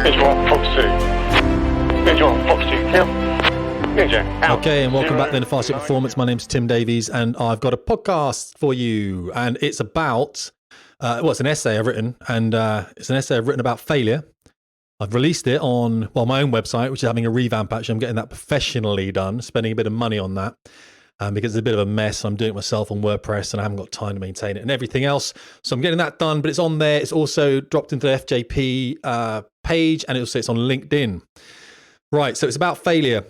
Visual, Fox 2. Visual, Fox 2, kill. Ninja, out. Okay, and welcome back then to Fast Performance. My name's Tim Davies, and I've got a podcast for you, and it's about, it's an essay I've written, and it's an essay I've written about failure. I've released it on, my own website, which is having a revamp, actually. I'm getting that professionally done, spending a bit of money on that, because it's a bit of a mess. I'm doing it myself on WordPress, and I haven't got time to maintain it and everything else. So I'm getting that done, but it's on there. It's also dropped into the FJP page, and it's on LinkedIn. Right, so it's about failure.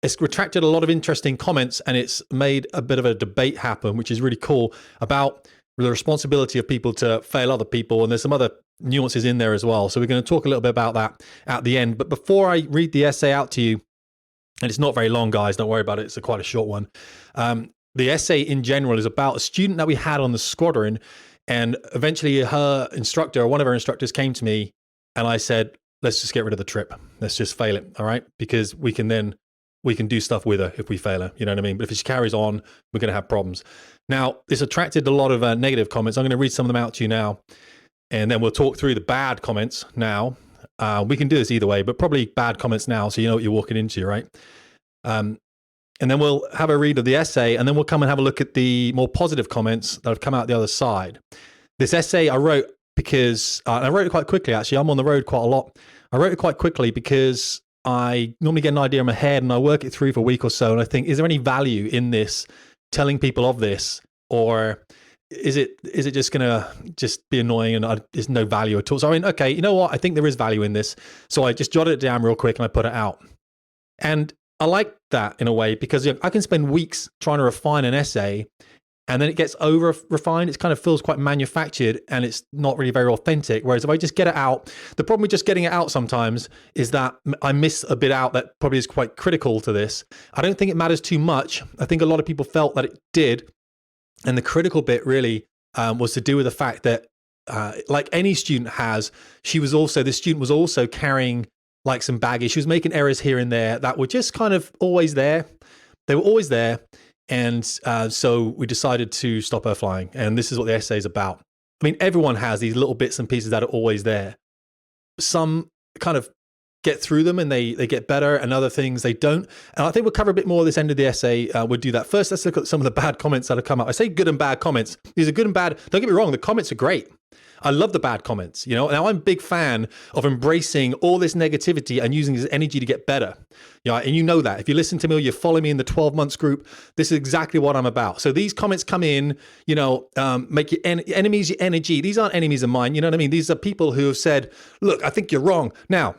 It's retracted a lot of interesting comments, and it's made a bit of a debate happen, which is really cool, about the responsibility of people to fail other people. And there's some other nuances in there as well. So we're going to talk a little bit about that at the end. But before I read the essay out to you, and it's not very long, guys, don't worry about it. It's quite a short one. The essay in general is about a student that we had on the squadron. And eventually her instructor, or one of her instructors, came to me, and I said, let's just get rid of the trip. Let's just fail it. All right. Because we can do stuff with her if we fail her. You know what I mean? But if she carries on, we're going to have problems. Now, this attracted a lot of negative comments. I'm going to read some of them out to you now, and then we'll talk through the bad comments now. We can do this either way, but probably bad comments now, so you know what you're walking into, right? And then we'll have a read of the essay, and then we'll come and have a look at the more positive comments that have come out the other side. This essay I wrote because, and I wrote it quite quickly, actually. I'm on the road quite a lot. I wrote it quite quickly because I normally get an idea in my head and I work it through for a week or so, and I think, is there any value in this, telling people of this, or is it just going to just be annoying and there's no value at all? So I mean, okay, you know what? I think there is value in this. So I just jotted it down real quick and I put it out. And I like that in a way, because I can spend weeks trying to refine an essay, and then it gets over refined. It kind of feels quite manufactured, and it's not really very authentic. Whereas if I just get it out, the problem with just getting it out sometimes is that I miss a bit out that probably is quite critical to this. I don't think it matters too much. I think a lot of people felt that it did. And the critical bit really was to do with the fact that, like any student has, this student was also carrying like some baggage. She was making errors here and there that were just kind of always there. They were always there. And so we decided to stop her flying. And this is what the essay is about. I mean, everyone has these little bits and pieces that are always there. Some kind of get through them and they get better, and other things they don't. And I think we'll cover a bit more of this end of the essay. We'll do that. First, let's look at some of the bad comments that have come up. I say good and bad comments. These are good and bad. Don't get me wrong. The comments are great. I love the bad comments. You know, now I'm a big fan of embracing all this negativity and using this energy to get better. Yeah, and you know that. If you listen to me or you follow me in the 12 months group, this is exactly what I'm about. So these comments come in, make your enemies your energy. These aren't enemies of mine. You know what I mean? These are people who have said, look, I think you're wrong. Now,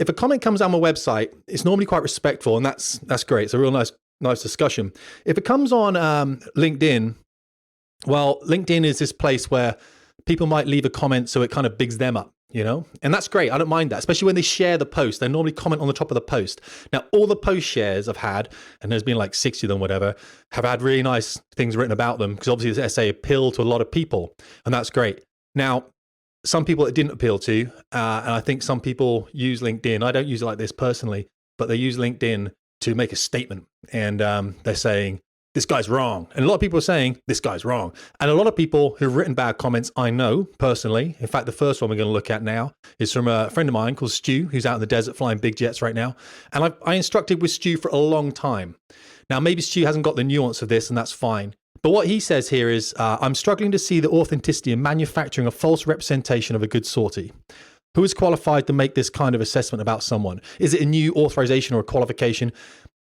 if a comment comes on my website, it's normally quite respectful, and that's great. It's a real nice discussion. If it comes on LinkedIn, well, LinkedIn is this place where people might leave a comment so it kind of bigs them up, you know? And that's great. I don't mind that, especially when they share the post. They normally comment on the top of the post. Now, all the post shares I've had, and there's been like 60 of them, whatever, have had really nice things written about them, because obviously this essay appealed to a lot of people, and that's great. Now, some people it didn't appeal to, and I think some people use LinkedIn. I don't use it like this personally, but they use LinkedIn to make a statement, and they're saying, this guy's wrong. And a lot of people are saying, this guy's wrong. And a lot of people who've written bad comments, I know personally. In fact, the first one we're going to look at now is from a friend of mine called Stu, who's out in the desert flying big jets right now. And I instructed with Stu for a long time. Now, maybe Stu hasn't got the nuance of this, and that's fine. But what he says here is, I'm struggling to see the authenticity in manufacturing a false representation of a good sortie. Who is qualified to make this kind of assessment about someone? Is it a new authorization or a qualification?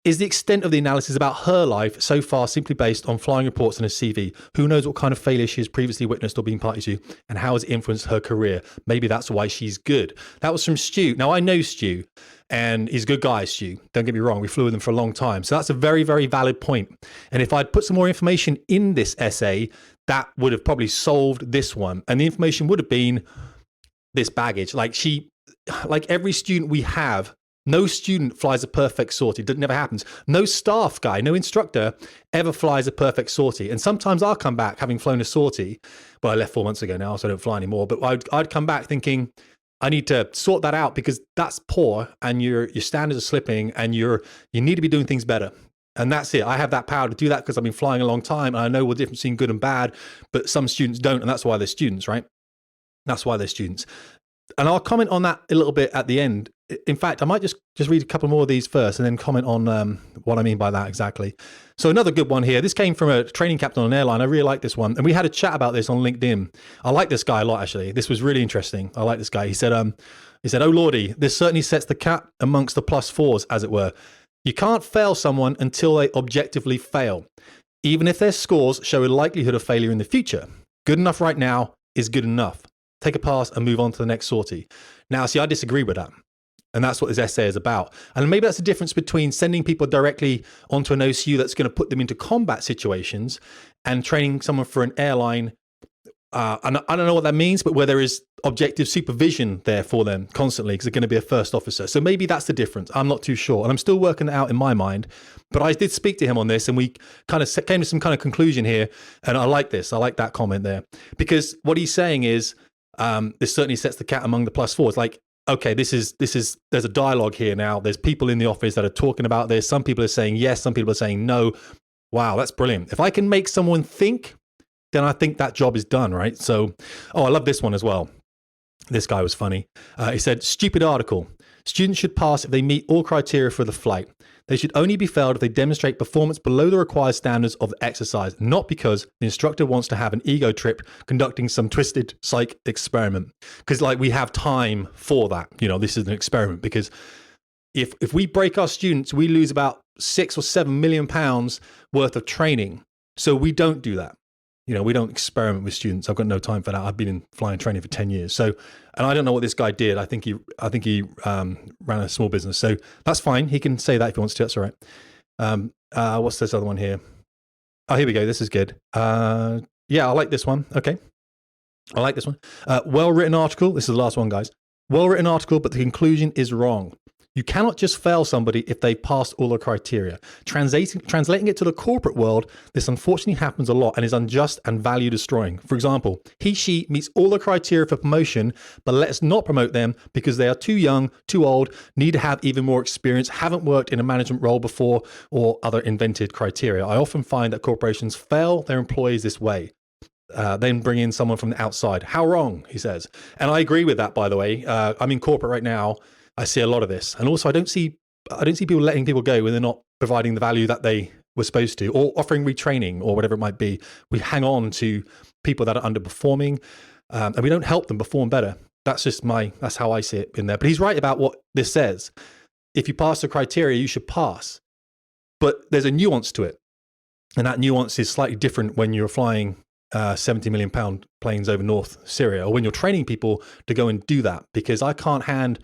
Is the extent of the analysis about her life so far simply based on flying reports and a CV? Who knows what kind of failure she has previously witnessed or been party to, and how has it influenced her career? Maybe that's why she's good. That was from Stu. Now, I know Stu, and he's a good guy, Stu. Don't get me wrong. We flew with him for a long time. So that's a very, very valid point. And if I'd put some more information in this essay, that would have probably solved this one. And the information would have been this baggage. Like every student we have, no student flies a perfect sortie. It never happens. No staff guy, no instructor ever flies a perfect sortie. And sometimes I'll come back having flown a sortie. Well, I left 4 months ago now, so I don't fly anymore. But I'd come back thinking, I need to sort that out, because that's poor, and your standards are slipping, and you need to be doing things better. And that's it. I have that power to do that because I've been flying a long time, and I know the difference between good and bad, but some students don't, and that's why they're students, right? That's why they're students. And I'll comment on that a little bit at the end. In fact, I might just read a couple more of these first and then comment on what I mean by that exactly. So another good one here. This came from a training captain on an airline. I really like this one. And we had a chat about this on LinkedIn. I like this guy a lot, actually. This was really interesting. I like this guy. He said, oh Lordy, this certainly sets the cat amongst the plus fours, as it were. You can't fail someone until they objectively fail, even if their scores show a likelihood of failure in the future. Good enough right now is good enough. Take a pass and move on to the next sortie. Now, see, I disagree with that. And that's what this essay is about. And maybe that's the difference between sending people directly onto an OCU that's going to put them into combat situations and training someone for an airline. And I don't know what that means, but where there is objective supervision there for them constantly because they're going to be a first officer. So maybe that's the difference. I'm not too sure. And I'm still working it out in my mind. But I did speak to him on this and we kind of came to some kind of conclusion here. And I like this. I like that comment there. Because what he's saying is, this certainly sets the cat among the plus fours. Like, okay, there's a dialogue here now. There's people in the office that are talking about this. Some people are saying yes, some people are saying no. Wow, that's brilliant. If I can make someone think, then I think that job is done, right? So, I love this one as well. This guy was funny. He said, stupid article. Students should pass if they meet all criteria for the flight. They should only be failed if they demonstrate performance below the required standards of the exercise, not because the instructor wants to have an ego trip conducting some twisted psych experiment. Because we have time for that. This is an experiment because if we break our students, we lose about 6 or 7 million pounds worth of training. So we don't do that. We don't experiment with students. I've got no time for that. I've been in flying training for 10 years. So, and I don't know what this guy did. I think he ran a small business. So that's fine. He can say that if he wants to. That's all right. What's this other one here? Oh, here we go. This is good. Yeah, I like this one. Okay. I like this one. Well-written article. This is the last one, guys. Well-written article, but the conclusion is wrong. You cannot just fail somebody if they passed all the criteria. Translating it to the corporate world, this unfortunately happens a lot and is unjust and value destroying. For example, she meets all the criteria for promotion, but let's not promote them because they are too young, too old, need to have even more experience, haven't worked in a management role before, or other invented criteria. I often find that corporations fail their employees this way. Then bring in someone from the outside. How wrong, he says. And I agree with that, by the way. I'm in corporate right now. I see a lot of this. And also I don't see people letting people go when they're not providing the value that they were supposed to, or offering retraining or whatever it might be. We hang on to people that are underperforming and we don't help them perform better. That's how I see it in there. But he's right about what this says. If you pass the criteria, you should pass. But there's a nuance to it. And that nuance is slightly different when you're flying 70 million pound planes over North Syria, or when you're training people to go and do that, because I can't hand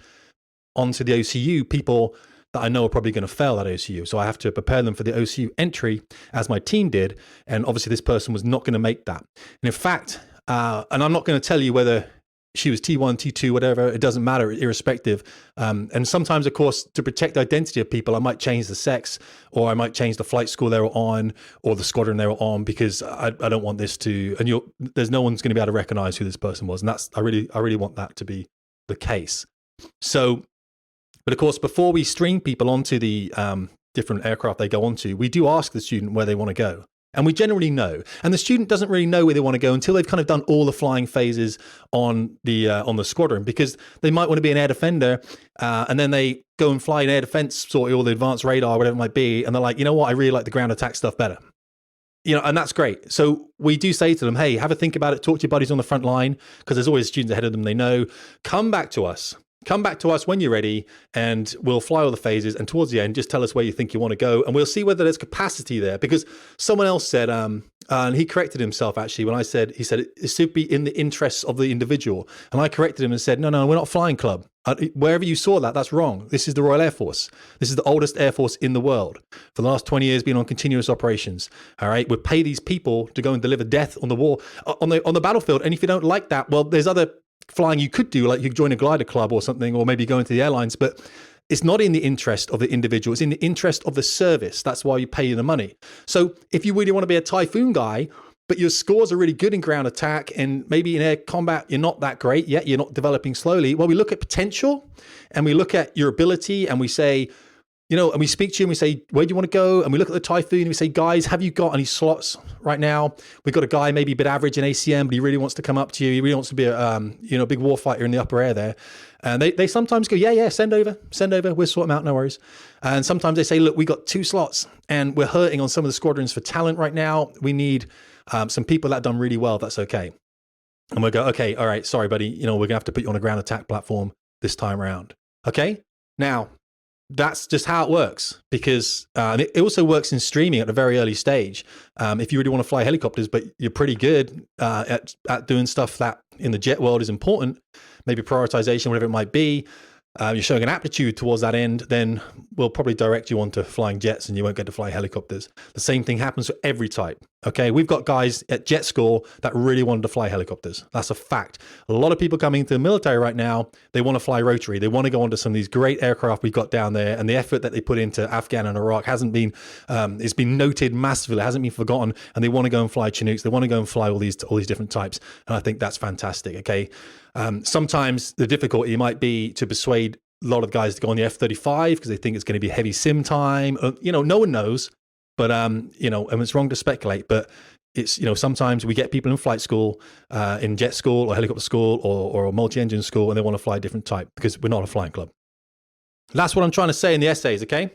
onto the OCU people that I know are probably going to fail that OCU. So I have to prepare them for the OCU entry as my team did. And obviously this person was not going to make that. And in fact, and I'm not going to tell you whether she was T1, T2, whatever, it doesn't matter, irrespective. And sometimes, of course, to protect the identity of people, I might change the sex, or I might change the flight school they were on, or the squadron they were on, because I don't want this to, and there's no one's going to be able to recognize who this person was. And I really want that to be the case. So, but of course, before we string people onto the different aircraft they go onto, we do ask the student where they want to go. And we generally know. And the student doesn't really know where they want to go until they've kind of done all the flying phases on the squadron, because they might want to be an air defender and then they go and fly an air defense, sort of all the advanced radar, whatever it might be. And they're like, you know what, I really like the ground attack stuff better. And that's great. So we do say to them, hey, have a think about it, talk to your buddies on the front line, because there's always students ahead of them they know. Come back to us when you're ready, and we'll fly all the phases. And towards the end, just tell us where you think you want to go, and we'll see whether there's capacity there. Because someone else said, and he corrected himself actually when he said it should be in the interests of the individual. And I corrected him and said, no, we're not flying club. Wherever you saw that, that's wrong. This is the Royal Air Force. This is the oldest Air Force in the world. For the last 20 years, been on continuous operations. All right, we pay these people to go and deliver death on the war, on the battlefield. And if you don't like that, well, there's other flying you could do, like you could join a glider club or something, or maybe go into the airlines, but it's not in the interest of the individual. It's in the interest of the service. That's why you pay the money. So if you really want to be a Typhoon guy, but your scores are really good in ground attack and maybe in air combat, you're not that great yet, you're not developing slowly. Well, we look at potential and we look at your ability and we say, and we speak to you and we say, where do you want to go? And we look at the Typhoon and we say, guys, have you got any slots right now? We've got a guy maybe a bit average in ACM, but he really wants to come up to you. He really wants to be a big warfighter in the upper air there. And they sometimes go, yeah, send over. We'll sort them out, no worries. And sometimes they say, look, we got 2 slots and we're hurting on some of the squadrons for talent right now. We need some people that have done really well. That's okay. And we'll go, okay, all right, sorry, buddy. We're going to have to put you on a ground attack platform this time around. Okay. Now, that's just how it works, because it also works in streaming at a very early stage. If you really want to fly helicopters, but you're pretty good at doing stuff that in the jet world is important, maybe prioritization, whatever it might be, you're showing an aptitude towards that end, then we'll probably direct you onto flying jets and you won't get to fly helicopters. The same thing happens for every type. Okay, we've got guys at jet school that really wanted to fly helicopters. That's a fact. A lot of people coming into the military right now, they want to fly rotary. They want to go onto some of these great aircraft we've got down there, and the effort that they put into Afghan and Iraq hasn't been, it's been noted massively. It hasn't been forgotten, and they want to go and fly Chinooks. They want to go and fly all these different types, and I think that's fantastic. Okay, sometimes the difficulty might be to persuade a lot of guys to go on the F-35 because they think it's going to be heavy sim time. No one knows. But, and it's wrong to speculate, but it's, sometimes we get people in flight school, in jet school or helicopter school or a multi-engine school, and they want to fly a different type because we're not a flying club. That's what I'm trying to say in the essays, okay?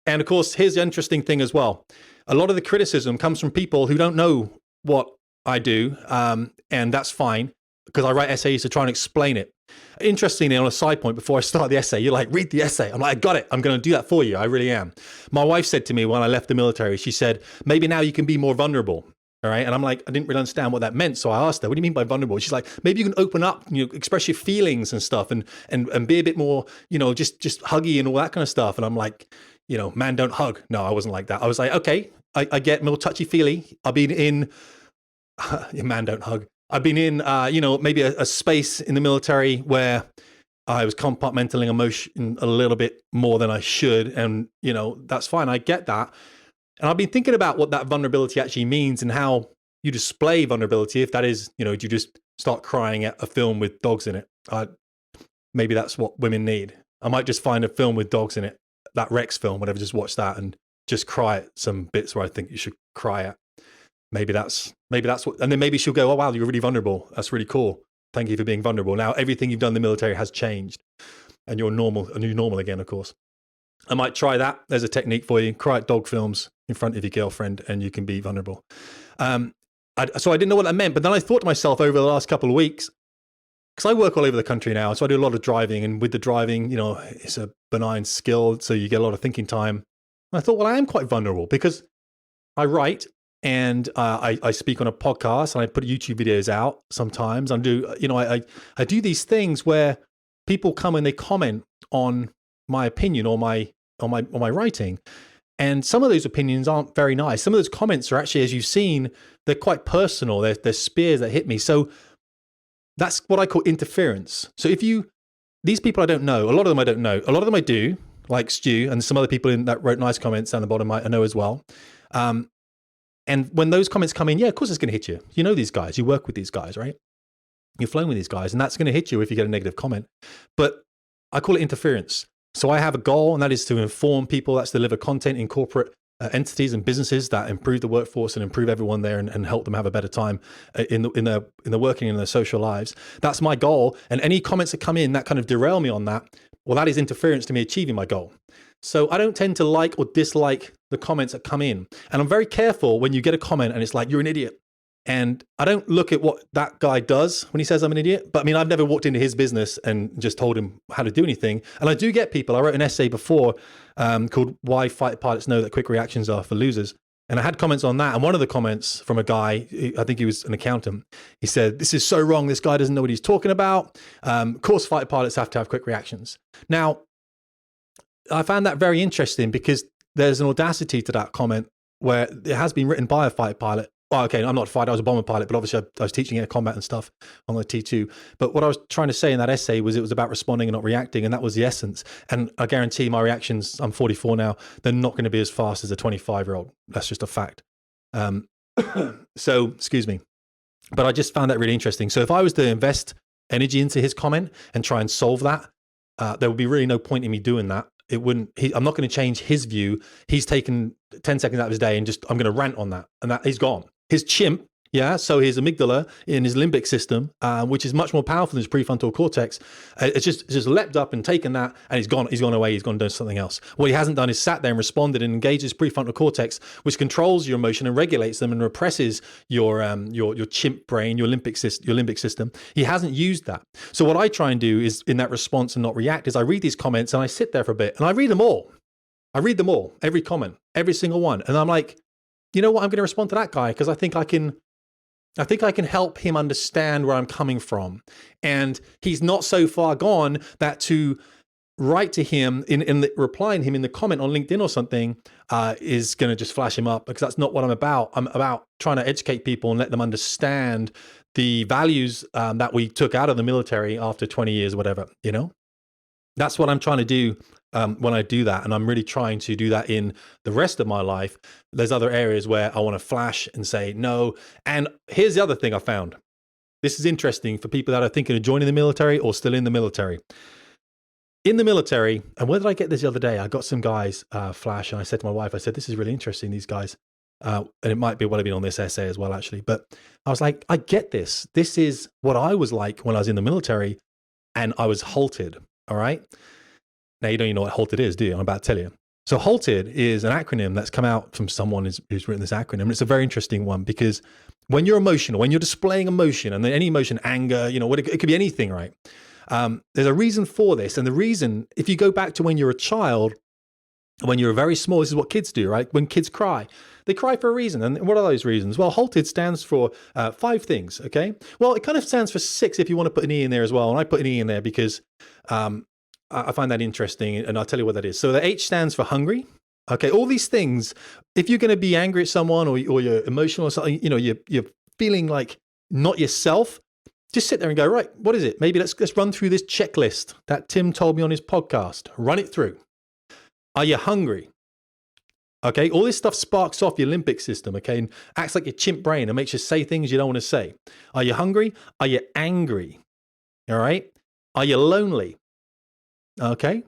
And of course, here's the interesting thing as well. A lot of the criticism comes from people who don't know what I do, and that's fine because I write essays to try and explain it. Interestingly, on a side point, before I start the essay, you're like, read the essay. I'm like, I got it. I'm going to do that for you. I really am. My wife said to me when I left the military, she said, maybe now you can be more vulnerable. All right. And I'm like, I didn't really understand what that meant. So I asked her, what do you mean by vulnerable? She's like, maybe you can open up, express your feelings and stuff and be a bit more, just huggy and all that kind of stuff. And I'm like, man, don't hug. No, I wasn't like that. I was like, okay, I get more touchy feely. I've been in, man, don't hug. I've been in, maybe a space in the military where I was compartmentalizing emotion a little bit more than I should. And, that's fine. I get that. And I've been thinking about what that vulnerability actually means and how you display vulnerability. If that is, do you just start crying at a film with dogs in it? Maybe that's what women need. I might just find a film with dogs in it, that Rex film, whatever, just watch that and just cry at some bits where I think you should cry at. Maybe that's what, and then maybe she'll go, oh, wow, you're really vulnerable. That's really cool. Thank you for being vulnerable. Now, everything you've done in the military has changed and you're normal again, of course. I might try that. There's a technique for you. Cry at dog films in front of your girlfriend and you can be vulnerable. So I didn't know what that meant, but then I thought to myself over the last couple of weeks, because I work all over the country now. So I do a lot of driving, and with the driving, it's a benign skill. So you get a lot of thinking time. And I thought, well, I am quite vulnerable because I write. And I speak on a podcast and I put YouTube videos out sometimes. I do these things where people come and they comment on my opinion or my writing. And some of those opinions aren't very nice. Some of those comments are actually, as you've seen, they're quite personal. They're spears that hit me. So that's what I call interference. So these people I don't know, a lot of them I don't know. A lot of them I do, like Stu and some other people that wrote nice comments down the bottom I know as well. And when those comments come in, yeah, of course it's going to hit you. You know these guys, you work with these guys, right? You've flown with these guys, and that's going to hit you if you get a negative comment. But I call it interference. So I have a goal, and that is to inform people, that's to deliver content in corporate entities and businesses that improve the workforce and improve everyone there and help them have a better time in the working and their social lives. That's my goal. And any comments that come in that kind of derail me on that, well, that is interference to me achieving my goal. So I don't tend to like or dislike the comments that come in. And I'm very careful when you get a comment and it's like, you're an idiot. And I don't look at what that guy does when he says I'm an idiot. But I mean, I've never walked into his business and just told him how to do anything. And I do get people. I wrote an essay before called Why Fighter Pilots Know That Quick Reactions Are for Losers. And I had comments on that. And one of the comments from a guy, I think he was an accountant, he said, this is so wrong. This guy doesn't know what he's talking about. Of course, fighter pilots have to have quick reactions. Now, I found that very interesting because there's an audacity to that comment where it has been written by a fighter pilot. Well, okay, I'm not a fighter, I was a bomber pilot, but obviously I was teaching air combat and stuff on the T2. But what I was trying to say in that essay was it was about responding and not reacting, and that was the essence. And I guarantee my reactions, I'm 44 now, they're not going to be as fast as a 25-year-old. That's just a fact. So, excuse me. But I just found that really interesting. So if I was to invest energy into his comment and try and solve that, there would be really no point in me doing that. I'm not going to change his view. He's taken 10 seconds out of his day and I'm going to rant on that. And that he's gone. His chimp, yeah, so his amygdala in his limbic system, which is much more powerful than his prefrontal cortex, it's just leapt up and taken that, and he's gone away, he's gone and done something else. What he hasn't done is sat there and responded and engaged his prefrontal cortex, which controls your emotion and regulates them and represses your chimp brain, your limbic system. He hasn't used that. So what I try and do is, in that response and not react, is I read these comments and I sit there for a bit and I read them all. Every comment, every single one. And I'm like, you know what? I'm going to respond to that guy because I think I can help him understand where I'm coming from. And he's not so far gone that to write to him replying him in the comment on LinkedIn or something is going to just flash him up, because that's not what I'm about. I'm about trying to educate people and let them understand the values that we took out of the military after 20 years, whatever, you know? That's what I'm trying to do when I do that. And I'm really trying to do that in the rest of my life. There's other areas where I want to flash and say no. And here's the other thing I found. This is interesting for people that are thinking of joining the military or still in the military. In the military, and where did I get this the other day? I got some guys flash, and I said to my wife, I said, this is really interesting, these guys. And it might be what I've been on this essay as well, actually. But I was like, I get this. This is what I was like when I was in the military and I was halted. All right. Now, you don't even know what halted is, do you? I'm about to tell you. So halted is an acronym that's come out from someone who's written this acronym. And it's a very interesting one, because when you're emotional, when you're displaying emotion, and then any emotion, anger, you know, it could be anything, right? There's a reason for this. And the reason, if you go back to when you're a child, when you're very small, this is what kids do, right? When kids cry, they cry for a reason. And what are those reasons? Well, halted stands for 5 things, okay? Well, it kind of stands for 6 if you want to put an E in there as well. And I put an E in there because I find that interesting, and I'll tell you what that is. So the H stands for hungry. Okay, all these things, if you're going to be angry at someone or you're emotional or something, you know, you're feeling like not yourself, just sit there and go, right, what is it? Maybe let's run through this checklist that Tim told me on his podcast. Run it through. Are you hungry? Okay, all this stuff sparks off your limbic system, okay, and acts like your chimp brain and makes you say things you don't want to say. Are you hungry? Are you angry? All right. Are you lonely? Okay.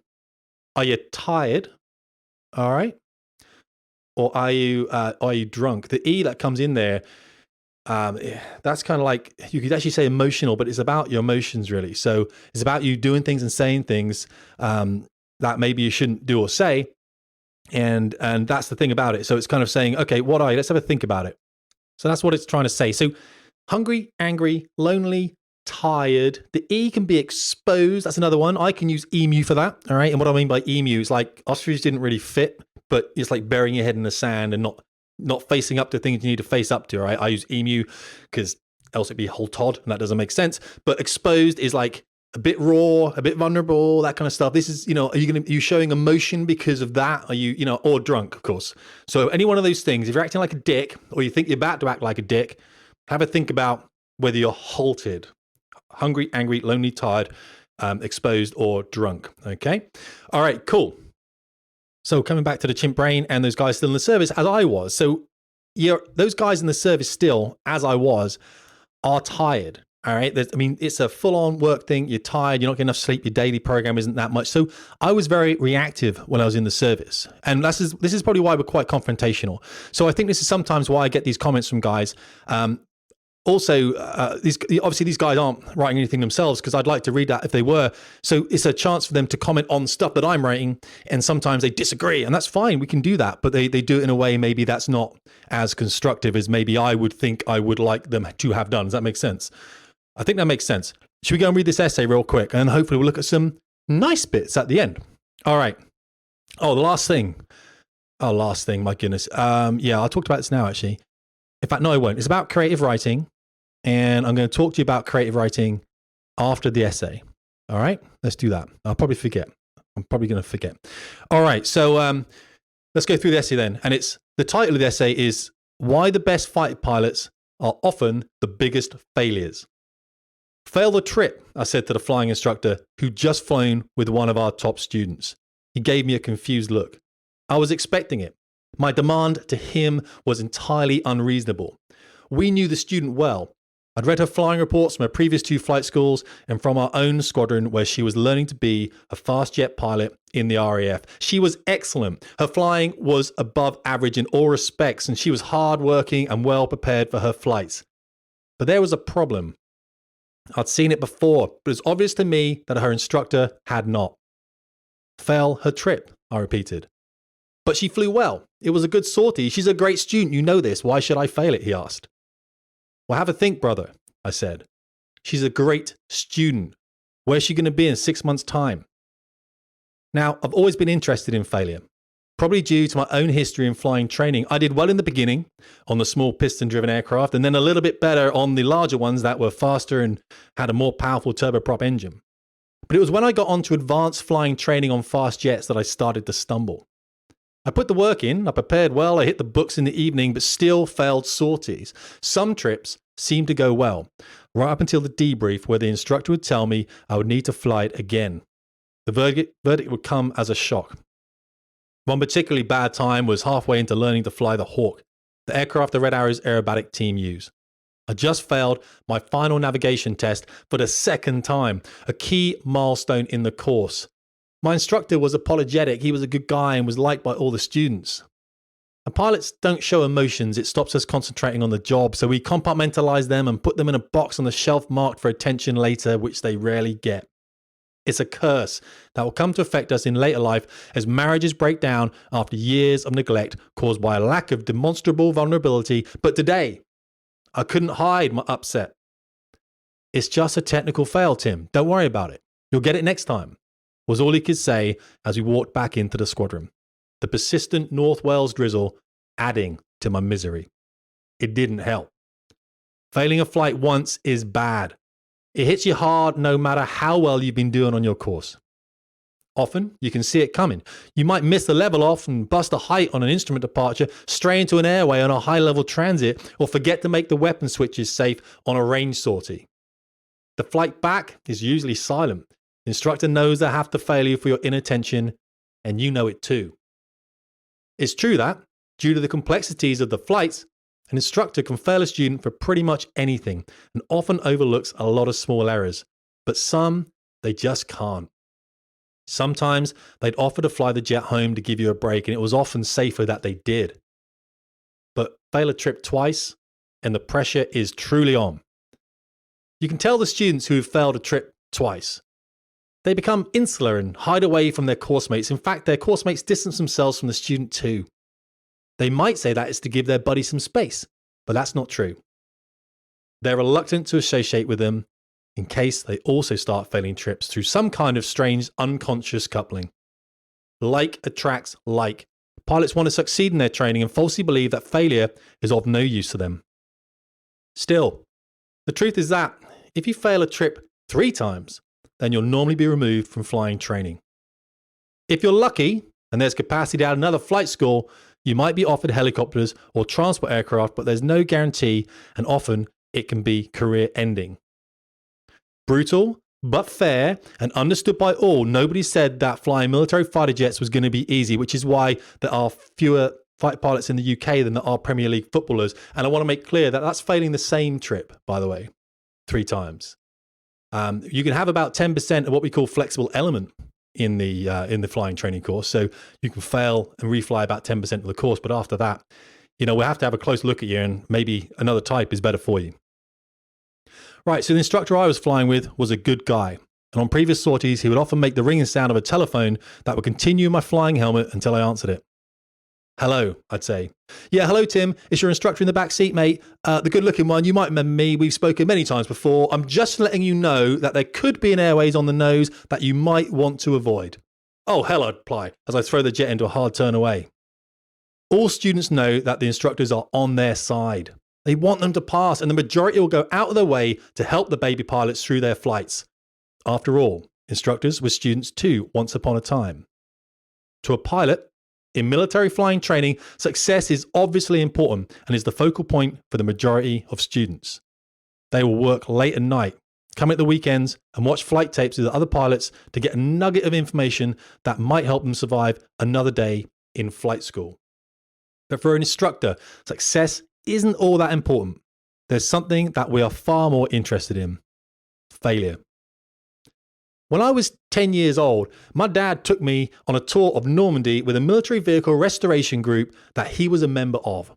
Are you tired? All right. Or are you drunk? The E that comes in there, that's kind of like, you could actually say emotional, but it's about your emotions really. So it's about you doing things and saying things that maybe you shouldn't do or say. And that's the thing about it. So it's kind of saying, okay, let's have a think about it. So that's what it's trying to say. So hungry, angry, lonely, tired. The E can be exposed. That's another one. I can use emu for that. All right. And what I mean by emu is like ostrich didn't really fit, but it's like burying your head in the sand and not facing up to things you need to face up to. Right. I use emu because else it'd be whole Todd, and that doesn't make sense. But exposed is like a bit raw, a bit vulnerable, that kind of stuff. This is, you know, are you showing emotion because of that? Are you, or drunk, of course. So any one of those things, if you're acting like a dick or you think you're about to act like a dick, have a think about whether you're halted, hungry, angry, lonely, tired, exposed, or drunk. Okay. All right, cool. So coming back to the chimp brain and those guys still in the service, as I was. So those guys in the service still, as I was, are tired. All right. It's a full-on work thing. You're tired. You're not getting enough sleep. Your daily program isn't that much. So I was very reactive when I was in the service. And this is probably why we're quite confrontational. So I think this is sometimes why I get these comments from guys. Also, these guys aren't writing anything themselves, because I'd like to read that if they were. So it's a chance for them to comment on stuff that I'm writing, and sometimes they disagree, and that's fine. We can do that, but they do it in a way maybe that's not as constructive as maybe I would think I would like them to have done. Does that make sense? I think that makes sense. Should we go and read this essay real quick, and hopefully we'll look at some nice bits at the end. All right. Oh, the last thing. My goodness. Yeah, I'll talk about this now, actually. In fact, no, I won't. It's about creative writing. And I'm going to talk to you about creative writing after the essay. All right, let's do that. I'll probably forget. I'm probably going to forget. All right, so let's go through the essay then. And the title of the essay is Why the Best Fighter Pilots Are Often the Biggest Failures. Fail the trip, I said to the flying instructor who'd just flown with one of our top students. He gave me a confused look. I was expecting it. My demand to him was entirely unreasonable. We knew the student well. I'd read her flying reports from her previous 2 flight schools and from our own squadron where she was learning to be a fast jet pilot in the RAF. She was excellent. Her flying was above average in all respects, and she was hardworking and well prepared for her flights. But there was a problem. I'd seen it before, but it was obvious to me that her instructor had not. Fail her trip, I repeated. But she flew well. It was a good sortie. She's a great student. You know this. Why should I fail it? He asked. Well, have a think, brother, I said. She's a great student. Where's she going to be in 6 months' time? Now, I've always been interested in failure, probably due to my own history in flying training. I did well in the beginning on the small piston-driven aircraft, and then a little bit better on the larger ones that were faster and had a more powerful turboprop engine. But it was when I got onto advanced flying training on fast jets that I started to stumble. I put the work in, I prepared well, I hit the books in the evening, but still failed sorties. Some trips seemed to go well, right up until the debrief where the instructor would tell me I would need to fly it again. The verdict would come as a shock. One particularly bad time was halfway into learning to fly the Hawk, the aircraft the Red Arrows aerobatic team use. I just failed my final navigation test for the 2nd time, a key milestone in the course. My instructor was apologetic. He was a good guy and was liked by all the students. And pilots don't show emotions. It stops us concentrating on the job. So we compartmentalize them and put them in a box on the shelf marked for attention later, which they rarely get. It's a curse that will come to affect us in later life as marriages break down after years of neglect caused by a lack of demonstrable vulnerability. But today, I couldn't hide my upset. It's just a technical fail, Tim. Don't worry about it. You'll get it next time, was all he could say as we walked back into the squadron. The persistent North Wales drizzle adding to my misery. It didn't help. Failing a flight once is bad. It hits you hard no matter how well you've been doing on your course. Often, you can see it coming. You might miss the level off and bust a height on an instrument departure, stray into an airway on a high-level transit, or forget to make the weapon switches safe on a range sortie. The flight back is usually silent. The instructor knows they have to fail you for your inattention, and you know it too. It's true that, due to the complexities of the flights, an instructor can fail a student for pretty much anything and often overlooks a lot of small errors, but some they just can't. Sometimes they'd offer to fly the jet home to give you a break, and it was often safer that they did. But fail a trip twice, and the pressure is truly on. You can tell the students who have failed a trip twice. They become insular and hide away from their course mates. In fact, their course mates distance themselves from the student too. They might say that is to give their buddy some space, but that's not true. They're reluctant to associate with them in case they also start failing trips through some kind of strange unconscious coupling. Like attracts like. Pilots want to succeed in their training and falsely believe that failure is of no use to them. Still, the truth is that if you fail a trip 3 times, then you'll normally be removed from flying training. If you're lucky and there's capacity to add another flight school, you might be offered helicopters or transport aircraft, but there's no guarantee, and often it can be career-ending. Brutal, but fair, and understood by all. Nobody said that flying military fighter jets was going to be easy, which is why there are fewer fighter pilots in the UK than there are Premier League footballers. And I want to make clear that that's failing the same trip, by the way, 3 times. You can have about 10% of what we call flexible element in the flying training course. So you can fail and refly about 10% of the course. But after that, we'll have to have a close look at you, and maybe another type is better for you. Right, so the instructor I was flying with was a good guy. And on previous sorties, he would often make the ringing sound of a telephone that would continue in my flying helmet until I answered it. Hello, I'd say. Yeah, hello, Tim. It's your instructor in the back seat, mate. The good-looking one. You might remember me. We've spoken many times before. I'm just letting you know that there could be an airways on the nose that you might want to avoid. Oh, hell, I'd reply as I throw the jet into a hard turn away. All students know that the instructors are on their side. They want them to pass, and the majority will go out of their way to help the baby pilots through their flights. After all, instructors were students too once upon a time. To a pilot, in military flying training, success is obviously important and is the focal point for the majority of students. They will work late at night, come at the weekends, and watch flight tapes with other pilots to get a nugget of information that might help them survive another day in flight school. But for an instructor, success isn't all that important. there's something that we are far more interested in: failure. When I was 10 years old, my dad took me on a tour of Normandy with a military vehicle restoration group that he was a member of.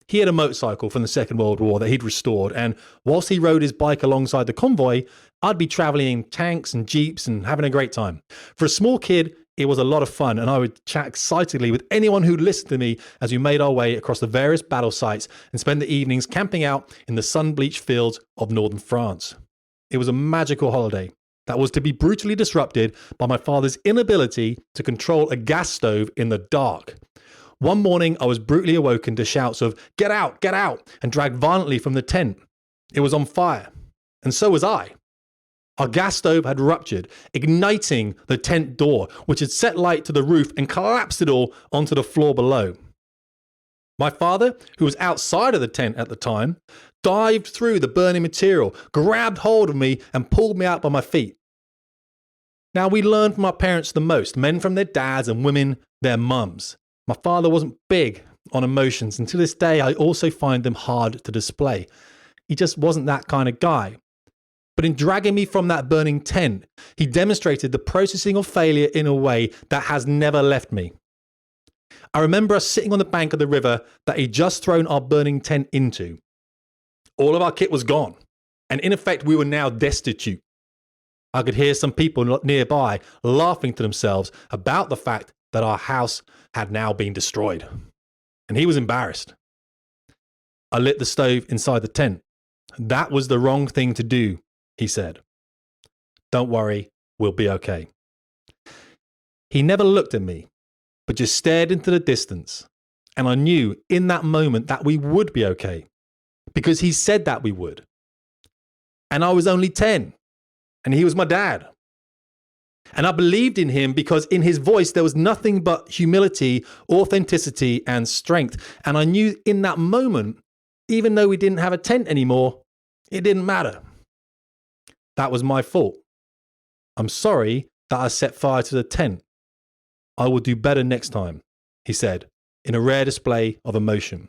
He had a motorcycle from the Second World War that he'd restored, and whilst he rode his bike alongside the convoy, I'd be traveling in tanks and jeeps and having a great time. For a small kid, it was a lot of fun, and I would chat excitedly with anyone who'd listen to me as we made our way across the various battle sites and spend the evenings camping out in the sun-bleached fields of northern France. It was a magical holiday that was to be brutally disrupted by my father's inability to control a gas stove in the dark. One morning, I was brutally awoken to shouts of, get out, and dragged violently from the tent. It was on fire, and so was I. Our gas stove had ruptured, igniting the tent door, which had set light to the roof and collapsed it all onto the floor below. My father, who was outside of the tent at the time, dived through the burning material, grabbed hold of me, and pulled me out by my feet. Now, we learned from our parents the most, men from their dads and women their mums. My father wasn't big on emotions, and to this day, I also find them hard to display. He just wasn't that kind of guy. But in dragging me from that burning tent, he demonstrated the processing of failure in a way that has never left me. I remember us sitting on the bank of the river that he'd just thrown our burning tent into. All of our kit was gone, and in effect, we were now destitute. I could hear some people nearby laughing to themselves about the fact that our house had now been destroyed, and he was embarrassed. I lit the stove inside the tent. That was the wrong thing to do, he said. Don't worry, we'll be okay. He never looked at me, but just stared into the distance, and I knew in that moment that we would be okay, because he said that we would. And I was only 10, and he was my dad. And I believed in him because in his voice there was nothing but humility, authenticity, and strength. And I knew in that moment, even though we didn't have a tent anymore, it didn't matter. That was my fault. I'm sorry that I set fire to the tent. I will do better next time, he said, in a rare display of emotion.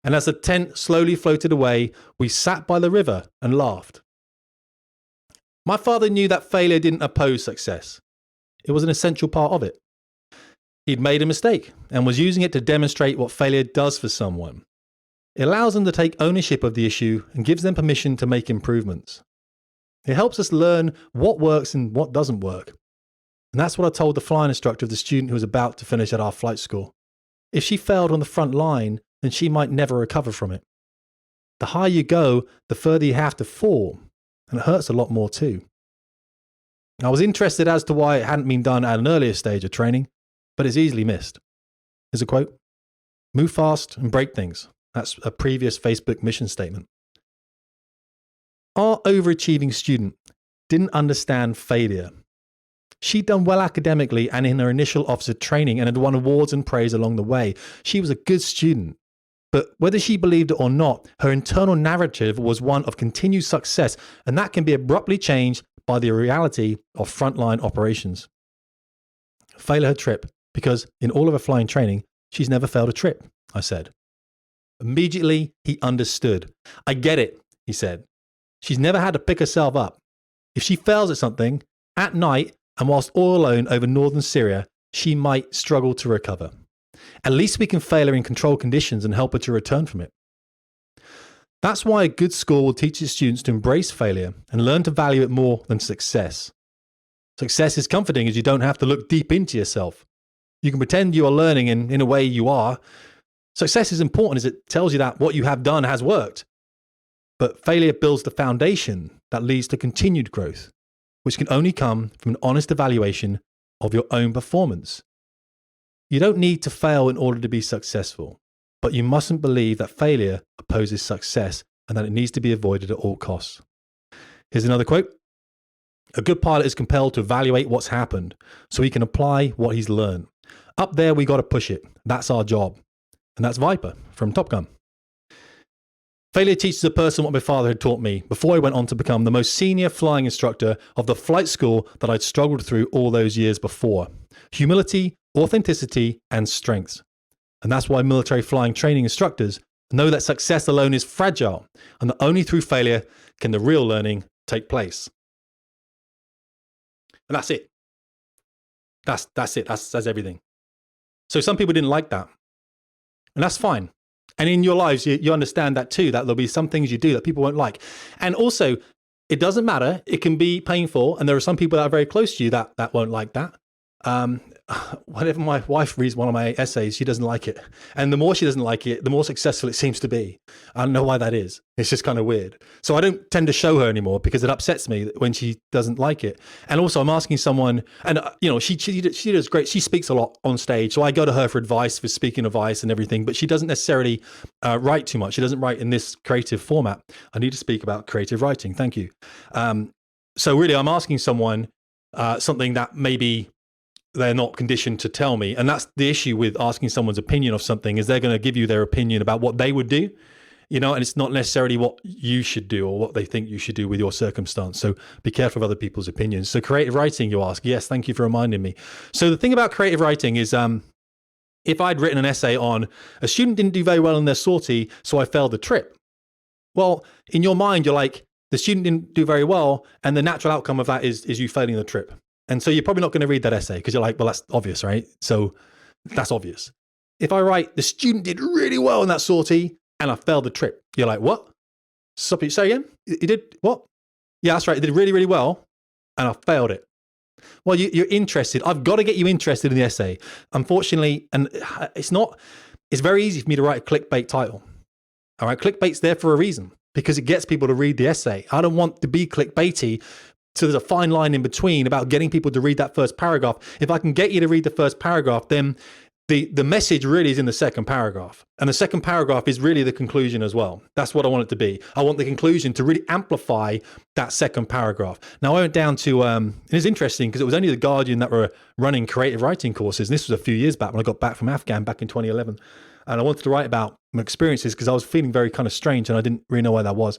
And as the tent slowly floated away, we sat by the river and laughed. My father knew that failure didn't oppose success. It was an essential part of it. He'd made a mistake and was using it to demonstrate what failure does for someone. It allows them to take ownership of the issue and gives them permission to make improvements. It helps us learn what works and what doesn't work. And that's what I told the flying instructor of the student who was about to finish at our flight school. If she failed on the front line, then she might never recover from it. The higher you go, the further you have to fall. And it hurts a lot more too. I was interested as to why it hadn't been done at an earlier stage of training, but it's easily missed. Here's a quote: move fast and break things. That's a previous Facebook mission statement. Our overachieving student didn't understand failure. She'd done well academically and in her initial officer training and had won awards and praise along the way. She was a good student. But whether she believed it or not, her internal narrative was one of continued success, and that can be abruptly changed by the reality of frontline operations. Fail her trip, because in all of her flying training, she's never failed a trip, I said. Immediately, he understood. I get it, he said. She's never had to pick herself up. If she fails at something, at night, and whilst all alone over northern Syria, she might struggle to recover. At least we can fail her in controlled conditions and help her to return from it. That's why a good school will teach its students to embrace failure and learn to value it more than success. Success is comforting as you don't have to look deep into yourself. You can pretend you are learning, and in a way you are. Success is important as it tells you that what you have done has worked. But failure builds the foundation that leads to continued growth, which can only come from an honest evaluation of your own performance. You don't need to fail in order to be successful, but you mustn't believe that failure opposes success and that it needs to be avoided at all costs. Here's another quote. A good pilot is compelled to evaluate what's happened so he can apply what he's learned. Up there, we got to push it. That's our job. And that's Viper from Top Gun. Failure teaches a person what my father had taught me before I went on to become the most senior flying instructor of the flight school that I'd struggled through all those years before. Humility, authenticity, and strength. And that's why military flying training instructors Know that success alone is fragile, and that only through failure can the real learning take place. And that's it. That's it. That's everything. So some people didn't like that. And that's fine. And in your lives, you understand that too, that there'll be some things you do that people won't like. And also, it doesn't matter. It can be painful. And there are some people that are very close to you that won't like that. Whenever my wife reads one of my essays, she doesn't like it. And the more she doesn't like it, the more successful it seems to be. I don't know why that is. It's just kind of weird. So I don't tend to show her anymore because it upsets me when she doesn't like it. And also I'm asking someone, and she does great. She speaks a lot on stage. So I go to her for advice, for speaking advice and everything, but she doesn't necessarily write too much. She doesn't write in this creative format. I need to speak about creative writing. Thank you. So really I'm asking someone something that maybe they're not conditioned to tell me. And that's the issue with asking someone's opinion of something, is they're going to give you their opinion about what they would do, and it's not necessarily what you should do or what they think you should do with your circumstance. So be careful of other people's opinions. So creative writing, you ask. Yes, thank you for reminding me. So the thing about creative writing is if I'd written an essay on a student didn't do very well in their sortie, so I failed the trip. Well, in your mind, you're like, the student didn't do very well, and the natural outcome of that is you failing the trip. And so you're probably not going to read that essay because you're like, well, that's obvious, right? So that's obvious. If I write, the student did really well in that sortie and I failed the trip, you're like, what? Say again? You did what? Yeah, that's right. I did really, really well and I failed it. Well, you're interested. I've got to get you interested in the essay. Unfortunately, and it's very easy for me to write a clickbait title. All right, clickbait's there for a reason because it gets people to read the essay. I don't want to be clickbaity. So there's a fine line in between about getting people to read that first paragraph. If I can get you to read the first paragraph, then the message really is in the second paragraph. And the second paragraph is really the conclusion as well. That's what I want it to be. I want the conclusion to really amplify that second paragraph. Now I went down to, it's interesting because it was only The Guardian that were running creative writing courses. And this was a few years back when I got back from Afghan back in 2011. And I wanted to write about my experiences because I was feeling very kind of strange and I didn't really know why that was.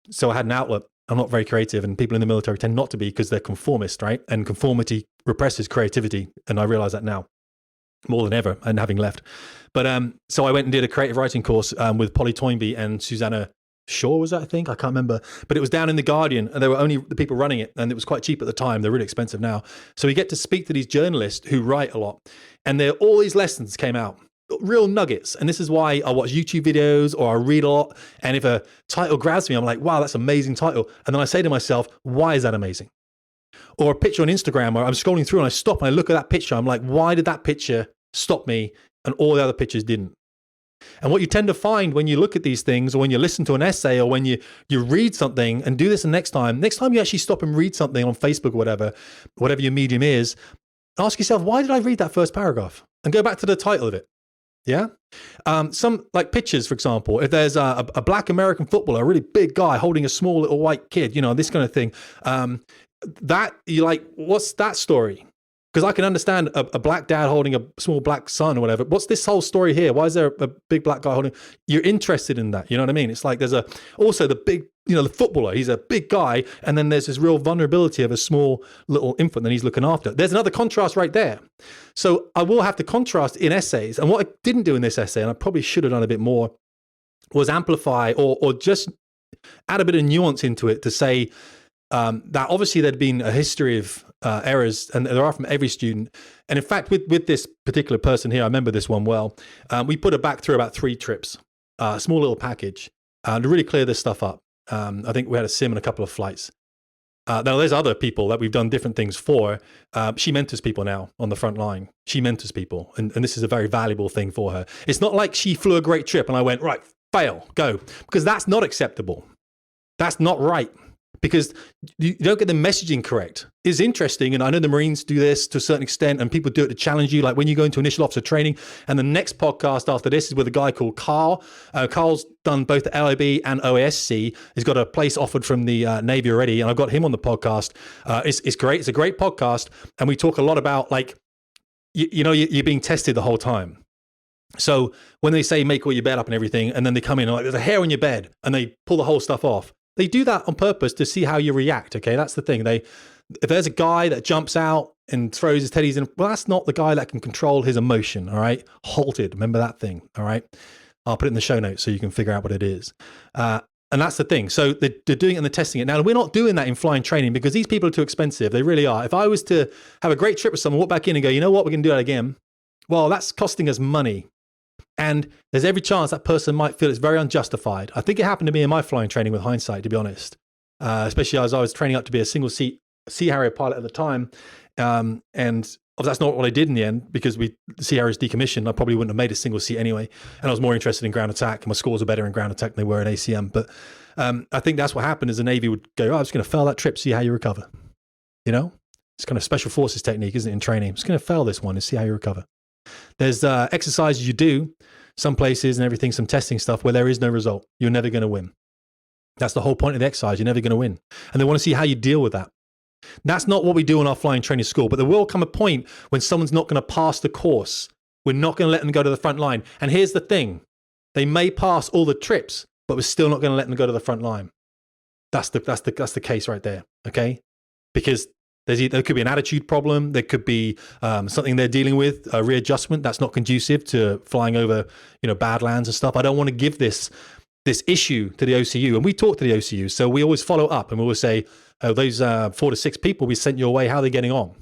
So I had an outlet. I'm not very creative, and people in the military tend not to be because they're conformist, right? And conformity represses creativity. And I realize that now more than ever, and having left. But so I went and did a creative writing course with Polly Toynbee and Susanna Shaw, was that, I think? I can't remember. But it was down in The Guardian, and there were only the people running it, and it was quite cheap at the time. They're really expensive now. So we get to speak to these journalists who write a lot. And all these lessons came out. Real nuggets. And this is why I watch YouTube videos or I read a lot. And if a title grabs me, I'm like, wow, that's an amazing title. And then I say to myself, why is that amazing? Or a picture on Instagram where I'm scrolling through and I stop and I look at that picture. I'm like, why did that picture stop me and all the other pictures didn't? And what you tend to find when you look at these things, or when you listen to an essay, or when you read something, and do this the next time you actually stop and read something on Facebook or whatever your medium is, ask yourself, why did I read that first paragraph? And go back to the title of it. Yeah. Some like pictures, for example, if there's a black American footballer, a really big guy holding a small little white kid, this kind of thing, that you're like, what's that story? Because I can understand a black dad holding a small black son or whatever. What's this whole story here? Why is there a big black guy holding? You're interested in that. You know what I mean? It's like there's also the big, the footballer, he's a big guy. And then there's this real vulnerability of a small little infant that he's looking after. There's another contrast right there. So I will have to contrast in essays. And what I didn't do in this essay, and I probably should have done a bit more, was amplify or just add a bit of nuance into it to say that obviously there'd been a history of errors, and there are from every student. And in fact, with this particular person here, I remember this one well, we put her back through about 3 trips, a small little package, to really clear this stuff up. I think we had a sim and a couple of flights. Now, there's other people that we've done different things for. She mentors people now on the front line. She mentors people, and this is a very valuable thing for her. It's not like she flew a great trip and I went, right, fail, go. Because that's not acceptable. That's not right. Because you don't get the messaging correct. It's interesting, and I know the Marines do this to a certain extent, and people do it to challenge you, like when you go into initial officer training. And the next podcast after this is with a guy called Carl. Carl's done both the LIB and OASC. He's got a place offered from the Navy already, and I've got him on the podcast. It's great. It's a great podcast, and we talk a lot about, like, you're being tested the whole time. So when they say make all your bed up and everything, and then they come in and like, there's a hair on your bed, and they pull the whole stuff off. They do that on purpose to see how you react. Okay, that's the thing. If there's a guy that jumps out and throws his teddies in, well, that's not the guy that can control his emotion. All right, halted. Remember that thing. All right, I'll put it in the show notes so you can figure out what it is. And that's the thing. So they're doing it and they're testing it. Now, we're not doing that in flying training because these people are too expensive. They really are. If I was to have a great trip with someone, walk back in and go, you know what, we're going to do that again. Well, that's costing us money. And there's every chance that person might feel it's very unjustified. I think it happened to me in my flying training with hindsight, to be honest, especially as I was training up to be a single seat Sea Harrier pilot at the time. And that's not what I did in the end because the Sea Harrier is decommissioned. I probably wouldn't have made a single seat anyway. And I was more interested in ground attack. And my scores are better in ground attack than they were in ACM. But I think that's what happened is the Navy would go, I'm just going to fail that trip, see how you recover. You know, it's kind of special forces technique, isn't it, in training? I'm just going to fail this one and see how you recover. There's exercises you do, some places and everything, some testing stuff where there is no result. You're never going to win. That's the whole point of the exercise. You're never going to win. And they want to see how you deal with that. That's not what we do in our flying training school, but there will come a point when someone's not going to pass the course. We're not going to let them go to the front line. And here's the thing. They may pass all the trips, but we're still not going to let them go to the front line. That's the case right there, okay? Because there could be an attitude problem. There could be something they're dealing with, a readjustment that's not conducive to flying over, badlands and stuff. I don't want to give this issue to the OCU. And we talk to the OCU, so we always follow up and we always say, oh, those 4 to 6 people we sent your way, how are they getting on?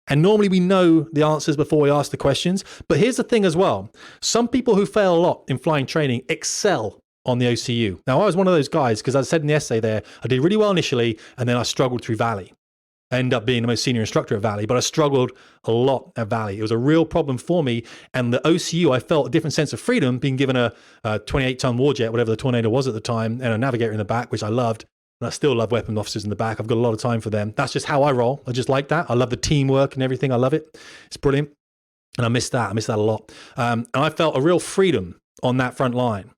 And normally we know the answers before we ask the questions. But here's the thing as well. Some people who fail a lot in flying training excel on the OCU. Now, I was one of those guys because I said in the essay there, I did really well initially, and then I struggled through Valley. I ended up being the most senior instructor at Valley, but I struggled a lot at Valley. It was a real problem for me. And the OCU, I felt a different sense of freedom being given a 28-ton Warjet, whatever the Tornado was at the time, and a navigator in the back, which I loved. And I still love weapon officers in the back. I've got a lot of time for them. That's just how I roll. I just like that. I love the teamwork and everything. I love it. It's brilliant. And I miss that. I miss that a lot. And I felt a real freedom on that front line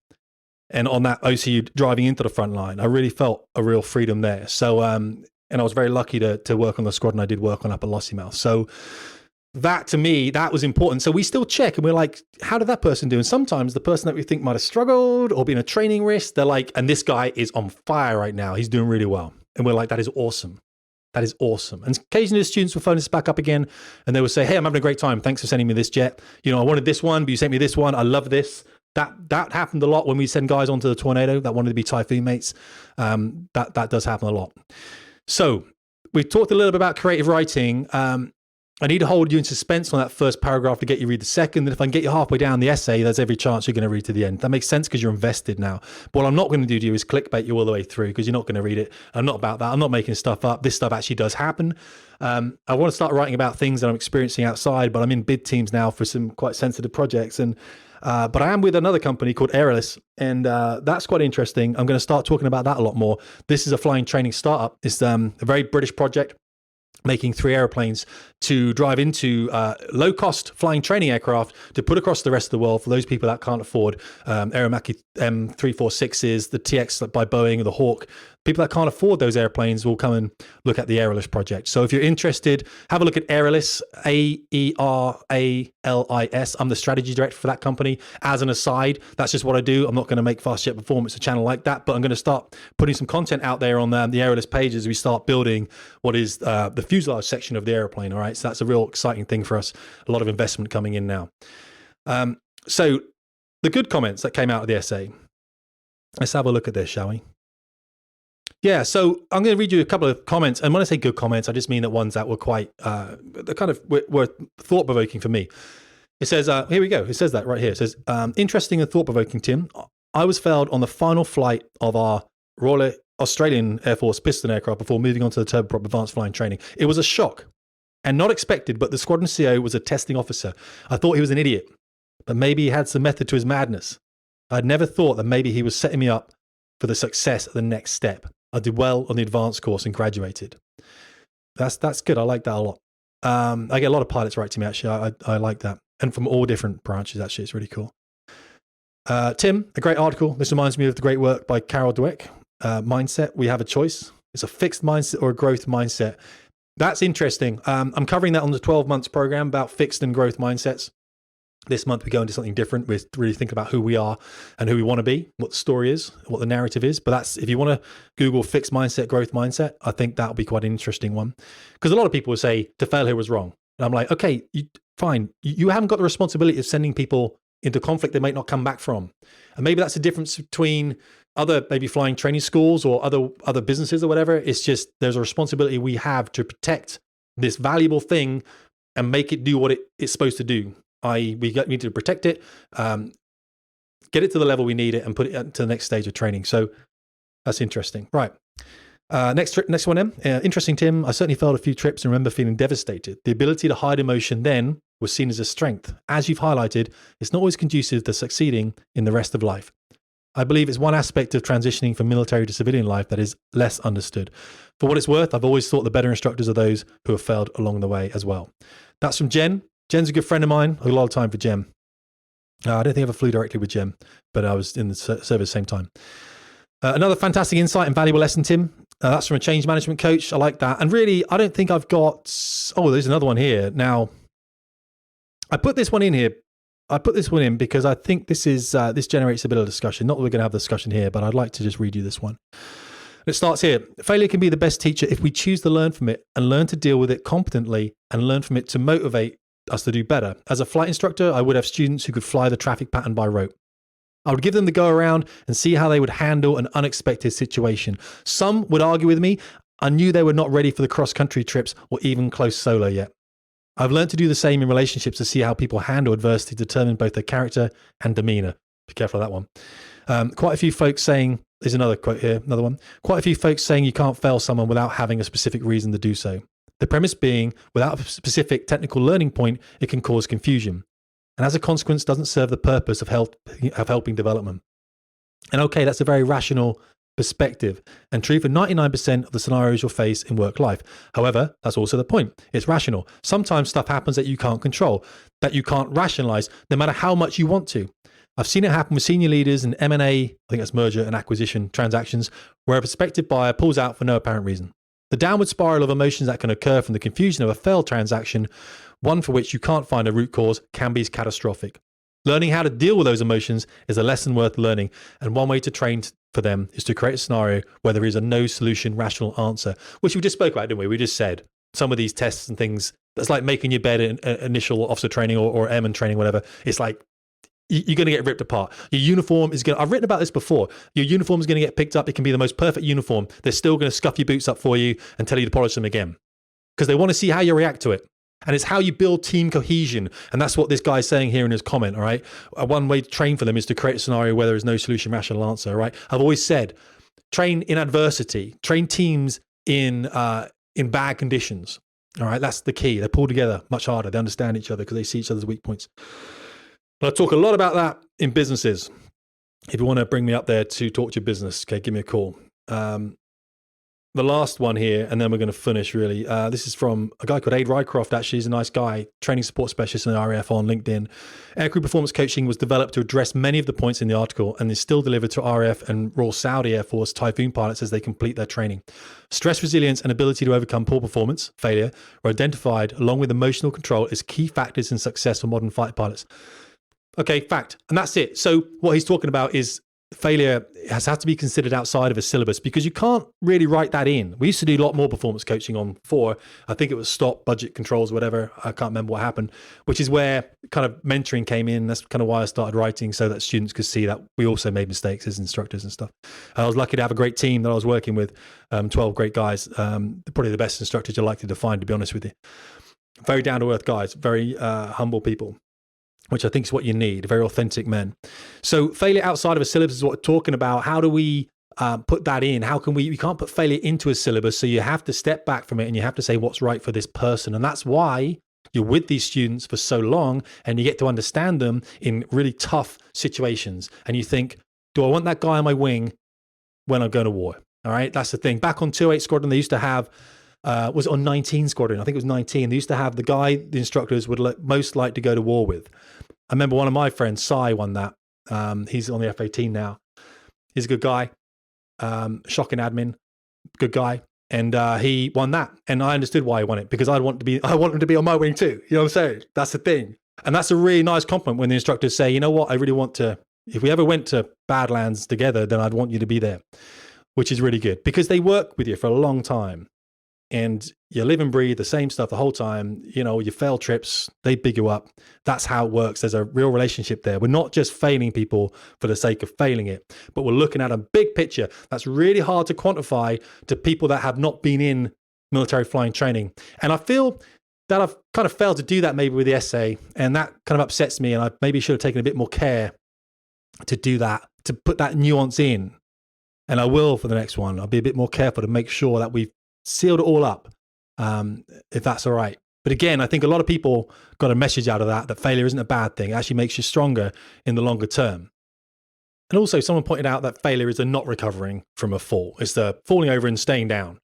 and on that OCU driving into the front line. I really felt a real freedom there. So, and I was very lucky to work on the squadron I did work on up at Lossiemouth. So that to me, that was important. So we still check and we're like, how did that person do? And sometimes the person that we think might have struggled or been a training risk, they're like, and this guy is on fire right now. He's doing really well. And we're like, that is awesome. That is awesome. And occasionally the students will phone us back up again and they will say, hey, I'm having a great time. Thanks for sending me this jet. I wanted this one, but you sent me this one. I love this. That happened a lot when we send guys onto the Tornado that wanted to be Typhoon mates. That does happen a lot. So we talked a little bit about creative writing. I need to hold you in suspense on that first paragraph to get you read the second. And if I can get you halfway down the essay, there's every chance you're going to read to the end. That makes sense because you're invested now. But what I'm not going to do to you is clickbait you all the way through because you're not going to read it. I'm not about that. I'm not making stuff up. This stuff actually does happen. I want to start writing about things that I'm experiencing outside, but I'm in bid teams now for some quite sensitive projects. But I am with another company called Aerialist, and that's quite interesting. I'm going to start talking about that a lot more. This is a flying training startup. It's a very British project, making 3 airplanes to drive into low-cost flying training aircraft to put across the rest of the world for those people that can't afford Aeromacchi M346s, the TX by Boeing, or the Hawk. People that can't afford those airplanes will come and look at the Aerialist project. So if you're interested, have a look at Aerialist, Aeralis. I'm the strategy director for that company. As an aside, that's just what I do. I'm not going to make Fast Jet Performance a channel like that, but I'm going to start putting some content out there on the Aerialist page as we start building what is the fuselage section of the airplane. All right, so that's a real exciting thing for us. A lot of investment coming in now. So the good comments that came out of the essay. Let's have a look at this, shall we? Yeah, so I'm going to read you a couple of comments. And when I say good comments, I just mean that ones that were quite, were thought-provoking for me. It says, here we go. It says that right here. It says, interesting and thought-provoking, Tim. I was failed on the final flight of our Royal Australian Air Force piston aircraft before moving on to the turboprop advanced flying training. It was a shock and not expected, but the squadron CO was a testing officer. I thought he was an idiot, but maybe he had some method to his madness. I'd never thought that maybe he was setting me up for the success at the next step. I did well on the advanced course and graduated. That's good. I like that a lot. I get a lot of pilots write to me, actually. I like that. And from all different branches, actually. It's really cool. Tim, a great article. This reminds me of the great work by Carol Dweck. Mindset, we have a choice. It's a fixed mindset or a growth mindset. That's interesting. I'm covering that on the 12 months program about fixed and growth mindsets. This month we go into something different. We really think about who we are and who we want to be, what the story is, what the narrative is. But that's, if you want to Google fixed mindset, growth mindset, I think that'll be quite an interesting one. Because a lot of people will say to fail here was wrong. And I'm like, okay, fine. You haven't got the responsibility of sending people into conflict they might not come back from. And maybe that's the difference between other maybe flying training schools or other businesses or whatever. It's just there's a responsibility we have to protect this valuable thing and make it do what it's supposed to do. We need to protect it, get it to the level we need it, and put it to the next stage of training. So that's interesting. Right. Next one, Em. Interesting, Tim. I certainly failed a few trips and remember feeling devastated. The ability to hide emotion then was seen as a strength. As you've highlighted, it's not always conducive to succeeding in the rest of life. I believe it's one aspect of transitioning from military to civilian life that is less understood. For what it's worth, I've always thought the better instructors are those who have failed along the way as well. That's from Jen. Jen's a good friend of mine. A lot of time for Jen. I don't think I ever flew directly with Jen, but I was in the service at the same time. Another fantastic insight and valuable lesson, Tim. That's from a change management coach. I like that. And really, I don't think I've got... Oh, there's another one here. Now, I put this one in here. I put this one in because I think this generates a bit of discussion. Not that we're going to have a discussion here, but I'd like to just read you this one. It starts here. Failure can be the best teacher if we choose to learn from it and learn to deal with it competently and learn from it to motivate us to do better. As a flight instructor, I would have students who could fly the traffic pattern by rote. I would give them the go around and see how they would handle an unexpected situation. Some would argue with me. I knew they were not ready for the cross-country trips or even close solo yet. I've learned to do the same in relationships to see how people handle adversity to determine both their character and demeanor. Be careful of that one. Quite a few folks saying, there's another quote here, another one. Quite a few folks saying you can't fail someone without having a specific reason to do so. The premise being, without a specific technical learning point, it can cause confusion. And as a consequence, doesn't serve the purpose of helping development. And okay, that's a very rational perspective and true for 99% of the scenarios you'll face in work life. However, that's also the point. It's rational. Sometimes stuff happens that you can't control, that you can't rationalize, no matter how much you want to. I've seen it happen with senior leaders in M&A, I think that's merger and acquisition transactions, where a prospective buyer pulls out for no apparent reason. The downward spiral of emotions that can occur from the confusion of a failed transaction, one for which you can't find a root cause, can be catastrophic. Learning how to deal with those emotions is a lesson worth learning, and one way to train for them is to create a scenario where there is a no solution rational answer, which we just spoke about, didn't we? We just said some of these tests and things, that's like making your bed in initial officer training or airman training, whatever. It's like you're going to get ripped apart. Your uniform is going to, I've written about this before. Your uniform is going to get picked up. It can be the most perfect uniform. They're still going to scuff your boots up for you and tell you to polish them again because they want to see how you react to it. And it's how you build team cohesion. And that's what this guy's saying here in his comment, all right? One way to train for them is to create a scenario where there is no solution, rational answer, all right? I've always said, train in adversity, train teams in bad conditions, all right? That's the key. They pull together much harder. They understand each other because they see each other's weak points. But I talk a lot about that in businesses. If you want to bring me up there to talk to your business, okay, give me a call. The last one here, and then we're going to finish really. This is from a guy called Aid Rycroft, actually. He's a nice guy, training support specialist in the RAF on LinkedIn. Aircrew performance coaching was developed to address many of the points in the article and is still delivered to RAF and Royal Saudi Air Force Typhoon pilots as they complete their training. Stress resilience and ability to overcome poor performance, failure, were identified along with emotional control as key factors in success for modern fighter pilots. Okay, fact. And that's it. So what he's talking about is failure has had to be considered outside of a syllabus because you can't really write that in. We used to do a lot more performance coaching on 4. I think it was stop, budget controls, whatever. I can't remember what happened, which is where kind of mentoring came in. That's kind of why I started writing so that students could see that we also made mistakes as instructors and stuff. I was lucky to have a great team that I was working with, 12 great guys, probably the best instructors you're likely to find, to be honest with you. Very down-to-earth guys, very humble people, which I think is what you need, very authentic men. So failure outside of a syllabus is what we're talking about. How do we put that in? How can we can't put failure into a syllabus, so you have to step back from it and you have to say what's right for this person. And that's why you're with these students for so long and you get to understand them in really tough situations. And you think, do I want that guy on my wing when I'm going to war? All right, that's the thing. Back on 208 Squadron, they used to have, was it on 19 Squadron? I think it was 19. They used to have the guy the instructors would most like to go to war with. I remember one of my friends, Sai, won that. He's on the F-18 now. He's a good guy. Shocking admin, good guy. And he won that. And I understood why he won it because I want him to be on my wing too. You know what I'm saying? That's the thing. And that's a really nice compliment when the instructors say, you know what, I really want to, if we ever went to Badlands together, then I'd want you to be there, which is really good because they work with you for a long time. and you live and breathe the same stuff the whole time, you fail trips, they big you up. That's how it works. There's a real relationship there. We're not just failing people for the sake of failing it, but we're looking at a big picture that's really hard to quantify to people that have not been in military flying training. And I feel that I've kind of failed to do that maybe with the essay, and that kind of upsets me, and I maybe should have taken a bit more care to do that, to put that nuance in. And I will for the next one. I'll be a bit more careful to make sure that we've sealed it all up, if that's all right. But again, I think a lot of people got a message out of that failure isn't a bad thing. It actually makes you stronger in the longer term. And also someone pointed out that failure is the not recovering from a fall. It's the falling over and staying down.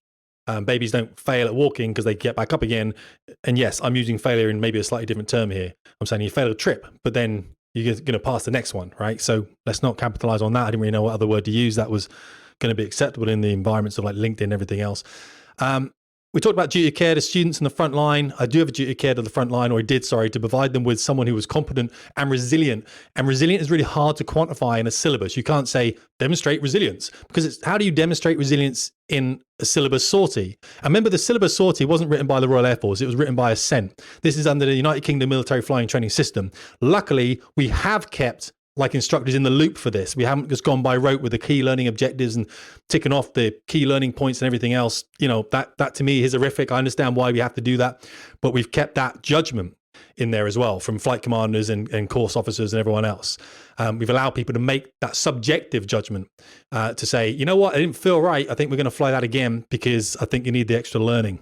Babies don't fail at walking because they get back up again. And yes, I'm using failure in maybe a slightly different term here. I'm saying you fail a trip, but then you're going to pass the next one, right? So let's not capitalize on that. I didn't really know what other word to use that was going to be acceptable in the environments of like LinkedIn and everything else. We talked about duty of care to students in the front line. I do have a duty of care to the front line, or I did, to provide them with someone who was competent and resilient. And resilient is really hard to quantify in a syllabus. You can't say demonstrate resilience, because how do you demonstrate resilience in a syllabus sortie? And remember, the syllabus sortie wasn't written by the Royal Air Force. It was written by Ascent. This is under the United Kingdom Military Flying Training System. Luckily, we have kept like instructors in the loop for this. We haven't just gone by rote with the key learning objectives and ticking off the key learning points and everything else. That to me is horrific. I understand why we have to do that, but we've kept that judgment in there as well from flight commanders and course officers and everyone else. We've allowed people to make that subjective judgment to say, you know what, I didn't feel right. I think we're going to fly that again because I think you need the extra learning.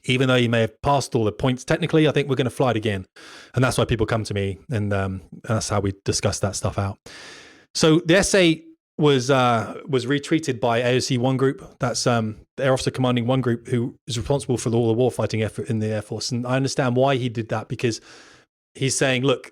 Even though you may have passed all the points technically, I think we're going to fly it again. And that's why people come to me, and that's how we discuss that stuff out. So the essay was retweeted by AOC One Group. That's the Air Officer Commanding One Group, who is responsible for all the warfighting effort in the Air Force. And I understand why he did that, because he's saying, look,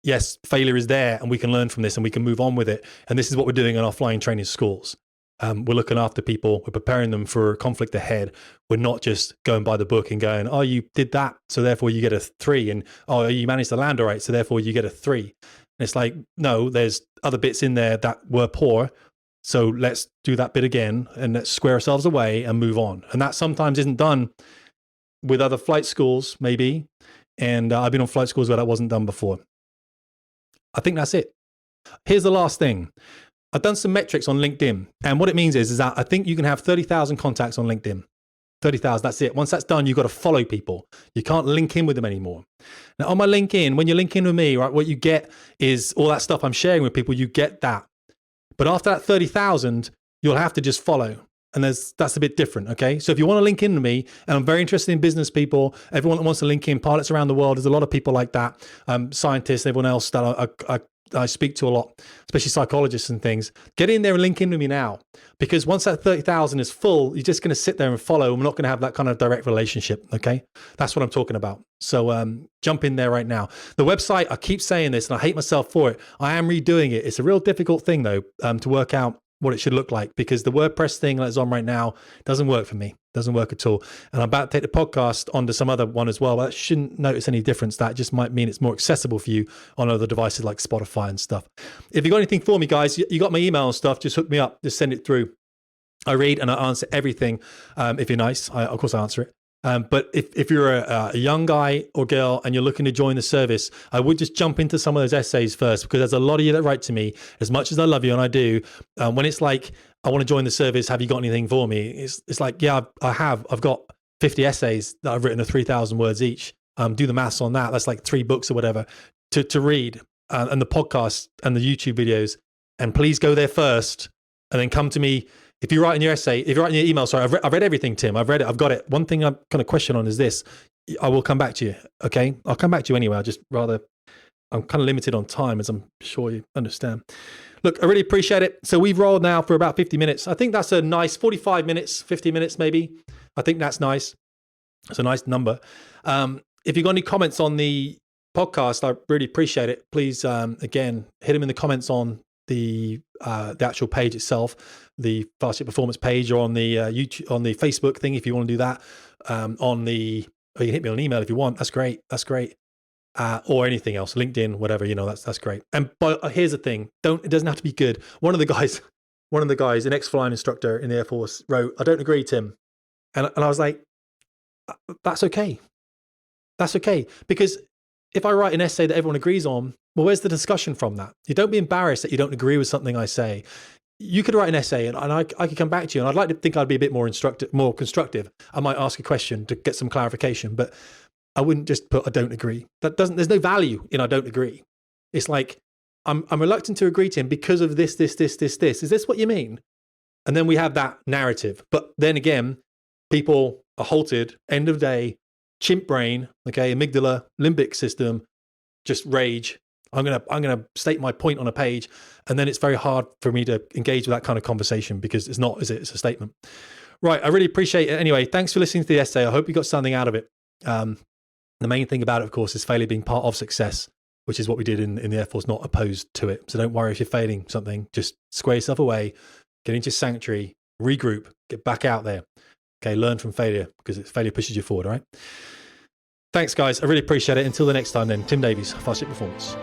yes, failure is there and we can learn from this and we can move on with it. And this is what we're doing in our flying training schools. We're looking after people. We're preparing them for conflict ahead. We're not just going by the book and going, oh, you did that, so therefore you get a 3. And, oh, you managed to land all right, so therefore you get a 3. And it's like, no, there's other bits in there that were poor. So let's do that bit again and let's square ourselves away and move on. And that sometimes isn't done with other flight schools, maybe. And I've been on flight schools where that wasn't done before. I think that's it. Here's the last thing. I've done some metrics on LinkedIn, and what it means is that I think you can have 30,000 contacts on LinkedIn. 30,000, that's it. Once that's done, you've got to follow people. You can't link in with them anymore. Now, on my LinkedIn, when you link in with me, right, what you get is all that stuff I'm sharing with people, you get that. But after that 30,000, you'll have to just follow. And that's a bit different, okay? So if you want to link in to me, and I'm very interested in business people, everyone that wants to link in, pilots around the world, there's a lot of people like that, scientists, everyone else that I speak to a lot, especially psychologists and things. Get in there and link in with me now, because once that 30,000 is full, you're just going to sit there and follow, and we're not going to have that kind of direct relationship, okay? That's what I'm talking about. So jump in there right now. The website, I keep saying this, and I hate myself for it. I am redoing it. It's a real difficult thing, though, to work out what it should look like, because the WordPress thing that's on right now doesn't work for me. Doesn't work at all. And I'm about to take the podcast onto some other one as well. But I shouldn't notice any difference. That just might mean it's more accessible for you on other devices like Spotify and stuff. If you got anything for me, guys, you got my email and stuff, just hook me up. Just send it through. I read and I answer everything. If you're nice, of course I answer it. But if you're a young guy or girl and you're looking to join the service, I would just jump into some of those essays first, because there's a lot of you that write to me. As much as I love you, and I do, when it's like, I want to join the service, have you got anything for me? It's like, yeah, I have. I've got 50 essays that I've written of 3,000 words each. Do the maths on that. That's like 3 books or whatever to read, and the podcast and the YouTube videos. And please go there first and then come to me. If you're writing your essay, if you're writing your email, sorry, I've read everything, Tim. I've read it. I've got it. One thing I'm kind of question on is this. I will come back to you. Okay. I'll come back to you anyway. I'm kind of limited on time, as I'm sure you understand. Look, I really appreciate it. So we've rolled now for about 50 minutes. I think that's a nice 45 minutes, 50 minutes maybe. I think that's nice. It's a nice number. If you've got any comments on the podcast, I really appreciate it. Please, again, hit them in the comments on the actual page itself, the Fast Jet Performance page, or on the YouTube, on the Facebook thing, if you want to do that. Or you can hit me on an email if you want. That's great. That's great. Or anything else, LinkedIn, whatever, that's great. And but here's the thing: it doesn't have to be good. One of the guys, an ex-flying instructor in the Air Force, wrote, "I don't agree, Tim," and I was like, that's okay. That's okay. Because if I write an essay that everyone agrees on, well, where's the discussion from that? You don't be embarrassed that you don't agree with something I say. You could write an essay and I could come back to you, and I'd like to think I'd be a bit more constructive. I might ask a question to get some clarification, but I wouldn't just put I don't agree. There's no value in I don't agree. It's like, I'm reluctant to agree to him because of this. Is this what you mean? And then we have that narrative. But then again, people are halted, end of day, chimp brain, okay, amygdala, limbic system, just rage. I'm gonna state my point on a page, and then it's very hard for me to engage with that kind of conversation because it's not, is it? It's a statement. Right, I really appreciate it. Anyway, thanks for listening to the essay. I hope you got something out of it. The main thing about it, of course, is failure being part of success, which is what we did in the Air Force, not opposed to it. So don't worry if you're failing something. Just square yourself away, get into your sanctuary, regroup, get back out there. Okay, learn from failure, because failure pushes you forward, all right? Thanks, guys. I really appreciate it. Until the next time then, Tim Davies, Fast Ship Performance.